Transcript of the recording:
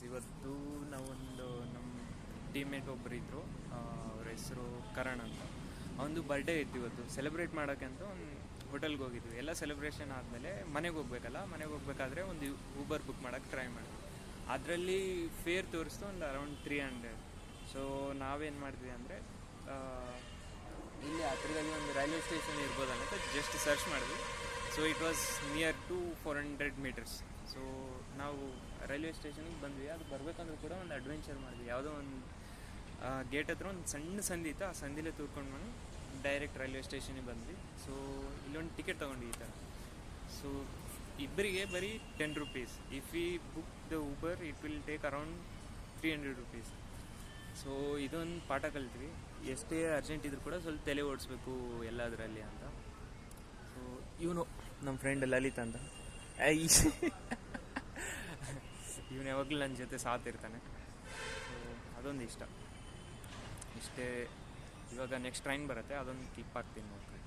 ಇವತ್ತು ನಾವೊಂದು ನಮ್ಮ ಟೀಮ್ಮೇಟ್ ಒಬ್ಬರು ಇದ್ದರು, ಅವ್ರ ಹೆಸರು ಕರಣ್ ಅಂತ. ಅವನದು ಬರ್ಡೇ ಇತ್ತು ಇವತ್ತು. ಸೆಲೆಬ್ರೇಟ್ ಮಾಡೋಕ್ಕೆ ಅಂತ ಒಂದು ಹೋಟೆಲ್ಗೆ ಹೋಗಿದ್ವಿ. ಎಲ್ಲ ಸೆಲೆಬ್ರೇಷನ್ ಆದಮೇಲೆ ಮನೆಗೆ ಹೋಗ್ಬೇಕಲ್ಲ, ಮನೆಗೆ ಹೋಗ್ಬೇಕಾದ್ರೆ ಒಂದು ಊಬರ್ ಬುಕ್ ಮಾಡೋಕ್ಕೆ ಟ್ರೈ ಮಾಡಿದ್ವಿ. ಅದರಲ್ಲಿ ಫೇರ್ ತೋರಿಸ್ತು ಒಂದು ಅರೌಂಡ್ 300. ಸೊ ನಾವೇನು ಮಾಡಿದ್ವಿ ಅಂದರೆ, ಇಲ್ಲಿ ಹತ್ರದಲ್ಲಿ ಒಂದು ರೈಲ್ವೆ ಸ್ಟೇಷನ್ ಇರ್ಬೋದು ಅಂತ ಜಸ್ಟ್ ಸರ್ಚ್ ಮಾಡಿದ್ವಿ. So it was near to 400 meters. So ನಾವು ರೈಲ್ವೆ ಸ್ಟೇಷನಿಗೆ ಬಂದ್ವಿ. ಅದು ಬರಬೇಕಂದ್ರೂ ಕೂಡ ಒಂದು ಅಡ್ವೆಂಚರ್ ಮಾಡಿದ್ವಿ. ಯಾವುದೋ ಒಂದು ಗೇಟ್ ಹತ್ರ ಒಂದು ಸಣ್ಣ ಸಂದಿ ಇತ್ತು, ಆ ಸಂದಿಲೇ ತೂರ್ಕೊಂಡು ಬಂದು ಡೈರೆಕ್ಟ್ ರೈಲ್ವೆ ಸ್ಟೇಷನಿಗೆ ಬಂದ್ವಿ. ಸೊ ಇಲ್ಲೊಂದು ಟಿಕೆಟ್ ತೊಗೊಂಡು ಈ ಥರ. ಸೊ ಇಬ್ಬರಿಗೆ ಬರೀ 10 rupees. If we book the Uber it will take around 300 rupees. So ಇದೊಂದು ಪಾಠ ಕಲ್ತ್ವಿ. ಎಷ್ಟೇ ಅರ್ಜೆಂಟ್ ಇದ್ರೂ ಕೂಡ ಸ್ವಲ್ಪ ತಲೆ ಓಡಿಸ್ಬೇಕು ಎಲ್ಲದರಲ್ಲಿ ಅಂತ. ಸೊ ಇವನು ನಮ್ಮ ಫ್ರೆಂಡ್ ಲಲಿತ್ ಅಂತ, ಇವನು ಯಾವಾಗಲೂ ನನ್ನ ಜೊತೆ ಸಾತಿರ್ತಾನೆ. ಸೊ ಅದೊಂದು ಇಷ್ಟ. ಇಷ್ಟೇ. ಇವಾಗ ನೆಕ್ಸ್ಟ್ ಟ್ರೈನ್ ಬರುತ್ತೆ, ಅದೊಂದು ಕ್ಲಿಪ್ ಹಾಕ್ತೀನಿ ನೋಡ್ತೀನಿ.